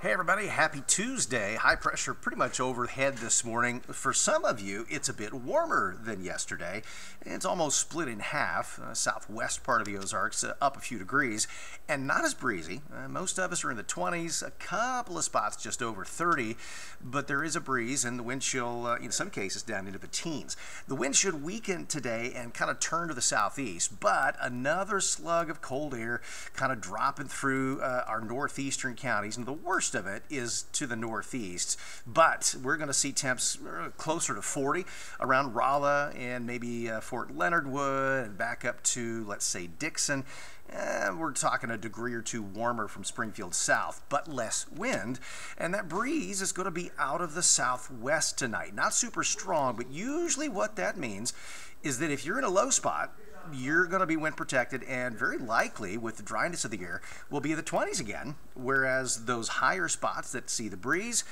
Hey everybody, happy Tuesday. High pressure pretty much overhead this morning. For some of you, it's a bit warmer than yesterday. It's almost split in half. Southwest part of the Ozarks up a few degrees and not as breezy. Most of us are in the 20s, a couple of spots just over 30, but there is a breeze and the wind chill in some cases down into the teens. The wind should weaken today and kind of turn to the southeast, but another slug of cold air kind of dropping through our northeastern counties, and the worst of it is to the northeast, but we're going to see temps closer to 40 around Rolla and maybe Fort Leonard Wood and back up to, let's say, Dixon. We're talking a degree or two warmer from Springfield south, but less wind, and that breeze is going to be out of the southwest tonight. Not super strong, but usually what that means is that if you're in a low spot, you're going to be wind protected, and very likely with the dryness of the air will be in the 20s again, whereas those higher spots that see the breeze,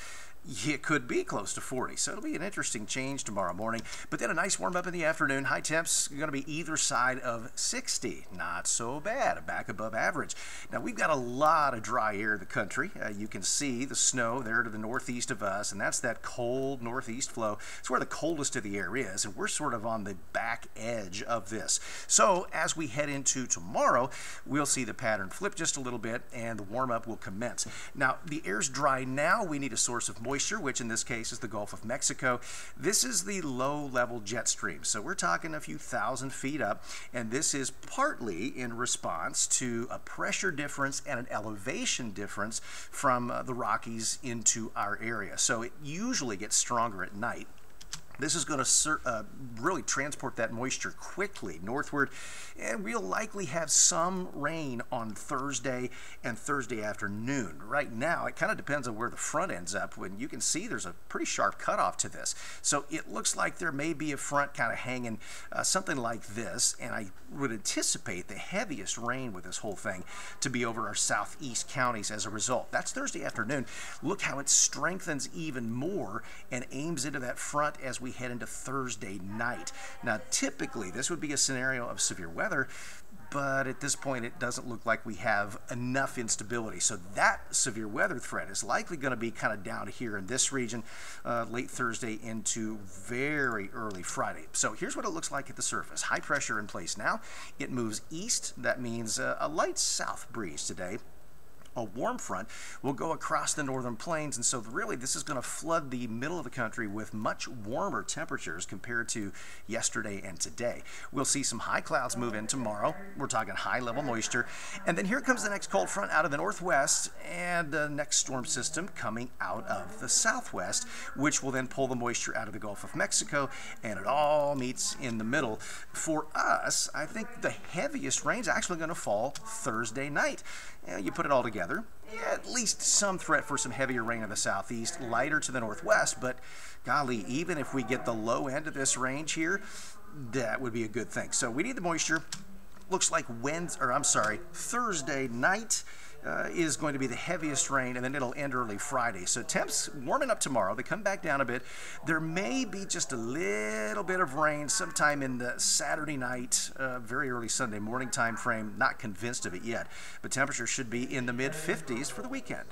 it could be close to 40. So it'll be an interesting change tomorrow morning. But then a nice warm up in the afternoon. High temps are going to be either side of 60. Not so bad, back above average. Now we've got a lot of dry air in the country. You can see the snow there to the northeast of us, and that's that cold northeast flow. It's where the coldest of the air is, and we're sort of on the back edge of this. So as we head into tomorrow, we'll see the pattern flip just a little bit, and the warm up will commence. Now the air's dry now. We need a source of moisture, which in this case is the Gulf of Mexico. This is the low-level jet stream, so we're talking a few thousand feet up, and this is partly in response to a pressure difference and an elevation difference from the Rockies into our area. So it usually gets stronger at night. This is going to really transport that moisture quickly northward, and we'll likely have some rain on Thursday and Thursday afternoon. Right now, it kind of depends on where the front ends up. When you can see there's a pretty sharp cutoff to this. So it looks like there may be a front kind of hanging something like this, and I would anticipate the heaviest rain with this whole thing to be over our southeast counties as a result. That's Thursday afternoon. Look how it strengthens even more and aims into that front as we head into Thursday night. Now, typically, this would be a scenario of severe weather, but at this point, it doesn't look like we have enough instability. So that severe weather threat is likely going to be kind of down here in this region late Thursday into very early Friday. So here's what it looks like at the surface. High pressure in place now. It moves east. That means a light south breeze today. A warm front will go across the northern plains, and so really this is going to flood the middle of the country with much warmer temperatures compared to yesterday and today. We'll see some high clouds move in tomorrow. We're talking high level moisture, and then here comes the next cold front out of the northwest and the next storm system coming out of the southwest, which will then pull the moisture out of the Gulf of Mexico, and it all meets in the middle. For us, I think the heaviest rain is actually going to fall Thursday night. You put it all together, at least some threat for some heavier rain in the southeast, lighter to the northwest, but golly, even if we get the low end of this range here, that would be a good thing. So we need the moisture. Looks like Thursday night is going to be the heaviest rain, and then it'll end early Friday. So temps warming up tomorrow. They come back down a bit. There may be just a little bit of rain sometime in the Saturday night, very early Sunday morning time frame. Not convinced of it yet, but temperatures should be in the mid-50s for the weekend.